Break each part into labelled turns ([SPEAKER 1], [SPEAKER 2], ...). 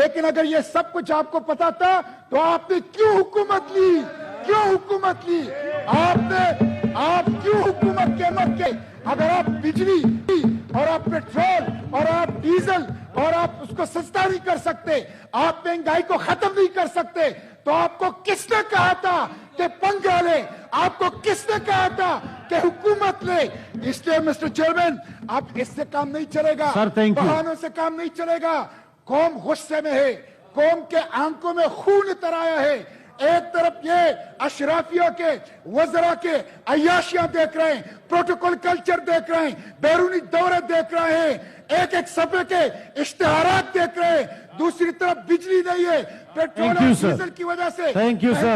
[SPEAKER 1] لیکن اگر یہ سب کچھ آپ کو پتا تھا تو آپ نے کیوں حکومت لی؟ آپ کیوں حکومت کے مت کے؟ اگر آپ بجلی اور آپ پیٹرول اور آپ ڈیزل اور آپ اس کو سستا نہیں کر سکتے، آپ مہنگائی کو ختم نہیں کر سکتے، تو آپ کو کس نے کہا تھا کہ پنگا لے؟ آپ کو کس نے کہا تھا کہ حکومت لے؟ اس لیے مسٹر چیئرمین، اب اس سے کام نہیں چلے گا، بہانوں سے کام نہیں چلے گا۔ قوم غصے میں ہے، قوم کے آنکھوں میں خون اتر آیا ہے۔ ایک طرف یہ اشرافیہ کے وزراء کے عیاشیاں دیکھ رہے ہیں، پروٹوکول کلچر دیکھ رہے ہیں، بیرونی دورے دیکھ رہے ہیں، ایک ایک صفحے کے اشتہارات دیکھ رہے ہیں، دوسری طرف بجلی نہیں ہے، پیٹرول اور ڈیزل کی وجہ سے مہنگائی کا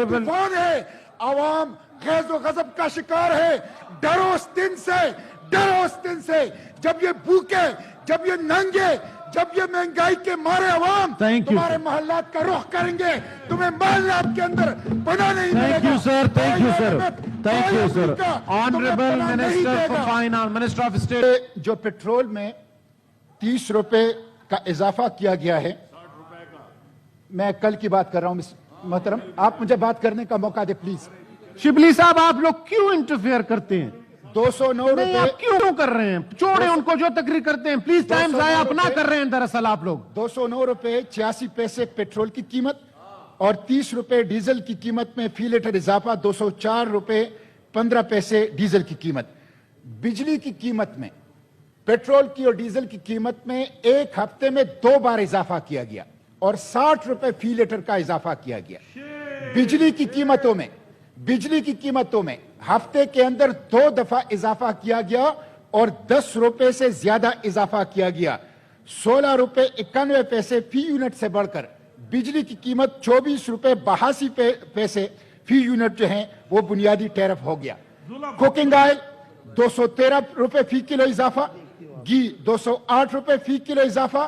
[SPEAKER 1] طوفان ہے، عوام غیظ و غضب کا شکار ہے۔ ڈرو اس دن سے جب یہ بھوکے، جب یہ ننگے، جب یہ مہنگائی کے مارے عوام تمہارے محلات کا رخ کریں گے، تمہیں محلات کے اندر پناہ نہیں ملے گا۔
[SPEAKER 2] Thank you, sir. Honorable Minister for Finance, Minister of State.
[SPEAKER 1] جو پیٹرول میں 30 روپے کا اضافہ کیا گیا ہے، میں کل کی بات کر رہا ہوں محترم، آپ مجھے بات کرنے کا موقع دے پلیز۔
[SPEAKER 2] شبلی صاحب، آپ لوگ کیوں انٹرفیئر کرتے ہیں؟
[SPEAKER 1] 209 روپے
[SPEAKER 2] آپ کیوں کر رہے ہیں؟ چھوڑیں ان کو جو تقریر کرتے ہیں، پلیز ٹائم ضائع اپنا کر رہے ہیں دراصل آپ لوگ۔
[SPEAKER 1] 209 روپے 86 پیسے پیٹرول کی قیمت اور 30 روپے ڈیزل کی قیمت میں فی لیٹر اضافہ، 204 روپے 15 پیسے ڈیزل کی قیمت۔ بجلی کی قیمت میں، پیٹرول کی اور ڈیزل کی قیمت میں ایک ہفتے میں 2 بار اضافہ کیا گیا اور 60 روپے فی لیٹر کا اضافہ کیا گیا۔ بجلی کی قیمتوں میں ہفتے کے اندر 2 دفعہ اضافہ کیا گیا اور 10 روپے سے زیادہ اضافہ کیا گیا۔ 16 روپے 91 پیسے فی یونٹ سے بڑھ کر بجلی کی قیمت 24 روپے 82 پیسے فی یونٹ جو ہیں وہ بنیادی ٹیرف ہو گیا۔ کوکنگ آئل 213 روپے فی کلو اضافہ، گھی 208 روپے فی کلو اضافہ،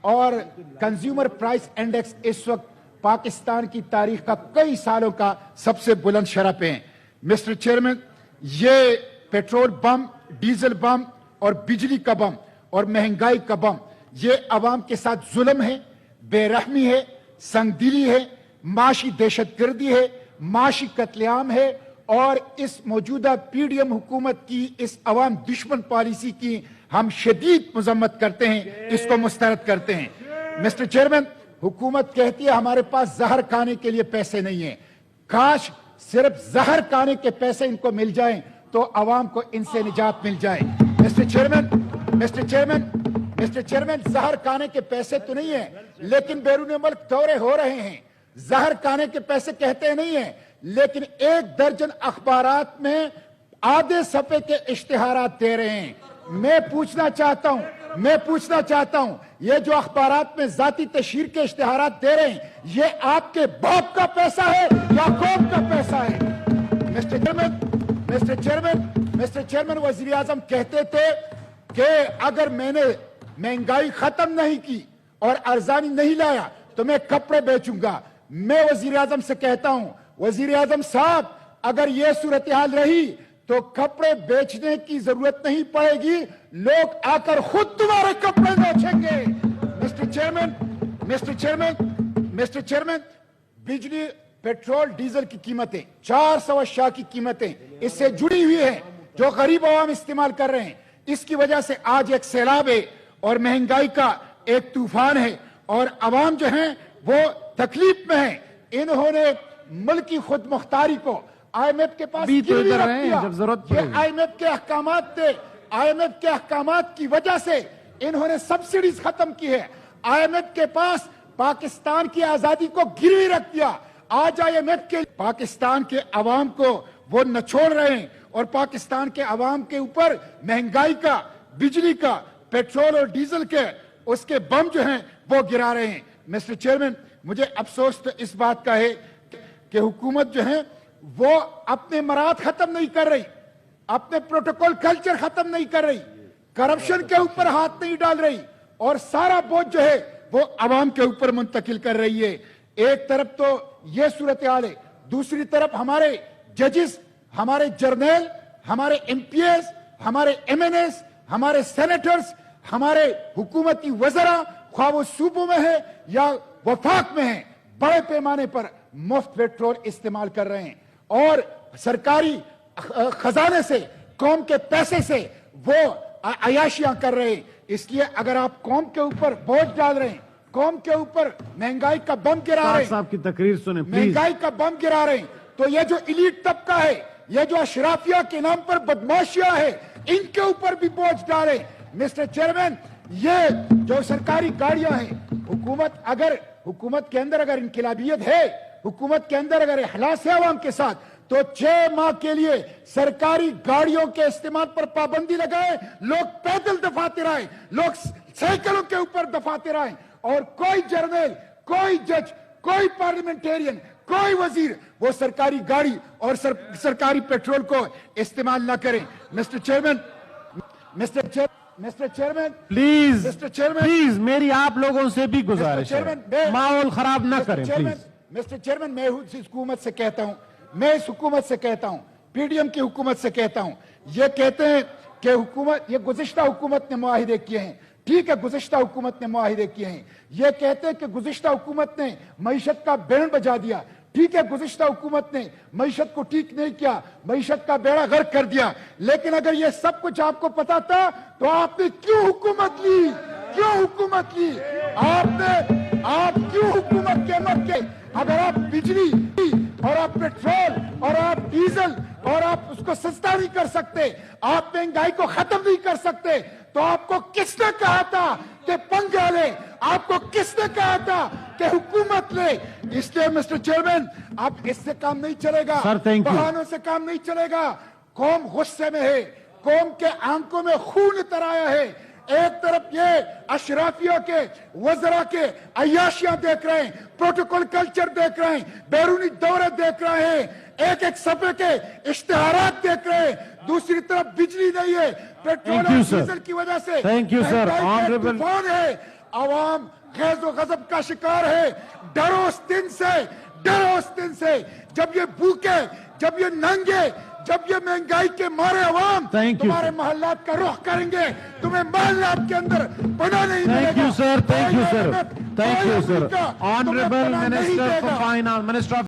[SPEAKER 1] اور کنزیومر پرائس انڈیکس اس وقت پاکستان کی تاریخ کا کئی سالوں کا سب سے بلند شرح پہ ہیں۔ مسٹر چیئرمین، یہ پیٹرول بم، ڈیزل بم اور بجلی کا بم اور مہنگائی کا بم، یہ عوام کے ساتھ ظلم ہے، بے رحمی ہے، سنگ دلی ہے، معاشی دہشت گردی ہے، معاشی قتل عام ہے، اور اس موجودہ پی ڈی ایم حکومت کی اس عوام دشمن پالیسی کی ہم شدید مذمت کرتے ہیں، اس کو مسترد کرتے ہیں۔ مسٹر چیئرمین، حکومت کہتی ہے ہمارے پاس زہر کھانے کے لیے پیسے نہیں ہیں۔ کاش صرف زہر کھانے کے پیسے ان کو مل جائیں تو عوام کو ان سے نجات مل جائے۔ مسٹر چیئرمین، زہر کھانے کے پیسے تو نہیں ہیں، لیکن بیرون ملک دورے ہو رہے ہیں۔ زہر کھانے کے پیسے کہتے نہیں ہیں، لیکن 1 درجن اخبارات میں آدھے صفحے کے اشتہارات دے رہے ہیں۔ میں پوچھنا چاہتا ہوں یہ جو اخبارات میں ذاتی تشہیر کے اشتہارات دے رہے ہیں، یہ آپ کے باپ کا پیسہ ہے یا قوم کا پیسہ ہے؟ مسٹر چیئرمین، وزیر اعظم کہتے تھے کہ اگر میں نے مہنگائی ختم نہیں کی اور ارزانی نہیں لایا تو میں کپڑے بیچوں گا۔ میں وزیر اعظم سے کہتا ہوں، وزیر اعظم صاحب، اگر یہ صورتحال رہی تو کپڑے بیچنے کی ضرورت نہیں پڑے گی، لوگ آ کر خود تمہارے کپڑے بیچیں گے۔ مسٹر چیئرمین، بجلی، پیٹرول، ڈیزل کی قیمتیں 400 اشیاء کی قیمتیں اس سے جڑی ہوئی ہیں جو غریب عوام استعمال کر رہے ہیں۔ اس کی وجہ سے آج ایک سیلاب ہے اور مہنگائی کا ایک طوفان ہے اور عوام جو ہیں وہ تکلیف میں ہیں۔ انہوں نے ملکی خود مختاری کو آئی ایم ایف کے پاس گروی رکھ دیا۔ یہ آئی ایم ایف کے احکامات تھے، آئی ایم ایف کے احکامات کی وجہ سے انہوں نے سبسڈیز ختم کی ہے۔ آئی ایم ایف کے پاس پاکستان کی آزادی کو گروی رکھ دیا۔ آج آئی ایم ایف کے پاکستان کے عوام کو وہ نچوڑ رہے ہیں اور پاکستان کے عوام کے اوپر مہنگائی کا، بجلی کا، پیٹرول اور ڈیزل کے اس کے بم جو ہیں وہ گرا رہے ہیں۔ مسٹر چیئرمین، مجھے افسوس تو اس بات کا ہے کہ حکومت جو ہے وہ اپنے مراد ختم نہیں کر رہی، اپنے پروٹوکول کلچر ختم نہیں کر رہی، کرپشن کے اوپر ہاتھ نہیں ڈال رہی اور سارا بوجھ جو ہے وہ عوام کے اوپر منتقل کر رہی ہے۔ ایک طرف تو یہ صورتحال ہے، دوسری طرف ہمارے ججز، ہمارے جرنیل، ہمارے ایم پی ایس، ہمارے ایم این ایس، ہمارے سینیٹرز، ہمارے حکومتی وزراء خواہ وہ صوبوں میں ہے یا وفاق میں ہے، بڑے پیمانے پر مفت پیٹرول استعمال کر رہے ہیں اور سرکاری خزانے سے، قوم کے پیسے سے وہ عیاشیاں کر رہے ہیں۔ اس لیے اگر آپ قوم کے اوپر بوجھ ڈال رہے ہیں، قوم کے اوپر مہنگائی کا بم گرا رہے ہیں،
[SPEAKER 2] صاحب کی تقریر سنیں پلیز.
[SPEAKER 1] مہنگائی کا بم گرا رہے ہیں، تو یہ جو ایلیٹ طبقہ ہے، یہ جو اشرافیہ کے نام پر بدماشیاں ہے، ان کے اوپر بھی بوجھ ڈالیں۔ مسٹر چیئرمین، یہ جو سرکاری گاڑیاں ہیں، حکومت کے اندر اگر انقلابیت ہے، حکومت کے اندر اگر اخلاص ہے عوام کے ساتھ، تو 6 ماہ کے لیے سرکاری گاڑیوں کے استعمال پر پابندی لگائیں، لوگ پیدل دفاتر آئیں، لوگ سائیکلوں کے اوپر دفاتر آئیں، اور کوئی جرنیل، کوئی جج، کوئی پارلیمنٹیرین، کوئی وزیر وہ سرکاری گاڑی اور سرکاری پیٹرول کو استعمال نہ کریں۔ مسٹر چیئرمین
[SPEAKER 2] پلیز میری آپ لوگوں سے بھی گزارش ہے، ماحول خراب نہ کریں پلیز.
[SPEAKER 1] مسٹر چیئرمین، میں اس حکومت سے کہتا ہوں، میں اس حکومت سے کہتا ہوں، پی ڈی ایم کی حکومت سے کہتا ہوں، یہ کہتے ہیں کہ یہ گزشتہ حکومت نے معاہدے کیے ہیں، ٹھیک ہے، گزشتہ حکومت نے معاہدے کیے ہیں، یہ کہتے ہیں کہ گزشتہ حکومت نے معیشت کا بینڈ بجا دیا، ٹھیک ہے، گزشتہ حکومت نے معیشت کو ٹھیک نہیں کیا، معیشت کا بیڑا غرق کر دیا، لیکن اگر یہ سب کچھ آپ کو پتا تھا تو آپ نے کیوں حکومت لی؟ آپ کیوں حکومت کے موقع اگر آپ بجلی اور آپ پیٹرول اور آپ ڈیزل اور آپ اس کو سستا نہیں کر سکتے، آپ مہنگائی کو ختم نہیں کر سکتے، تو آپ کو کس نے کہا تھا کہ پنگا لے؟ آپ کو کس نے کہا تھا کہ حکومت لے؟ اس لیے مسٹر چیئرمین، اب اس سے کام نہیں چلے گا، بہانوں سے کام نہیں چلے گا۔ قوم غصے میں ہے، قوم کے آنکھوں میں خون اتر آیا ہے۔ ایک طرف یہ اشرافیہ کے وزراء کے عیاشیاں دیکھ رہے ہیں، پروٹوکول کلچر دیکھ رہے ہیں، بیرونی دورے دیکھ رہے ہیں، ایک صفحے کے اشتہارات دیکھ رہے ہیں، دوسری طرف بجلی نہیں ہے، پیٹرول اور ڈیزل کی وجہ سے مہنگائی کا طوفان ہے، عوام غیظ و غضب کا شکار ہے۔ ڈرو اس دن سے جب یہ بھوکے، جب یہ ننگے، جب یہ مہنگائی کے مارے عوام تمہارے محلات کا رخ کریں گے، تمہیں محلات کے اندر پناہ نہیں ملے گا۔
[SPEAKER 2] Thank you, sir. Honorable Minister for Finance, Minister of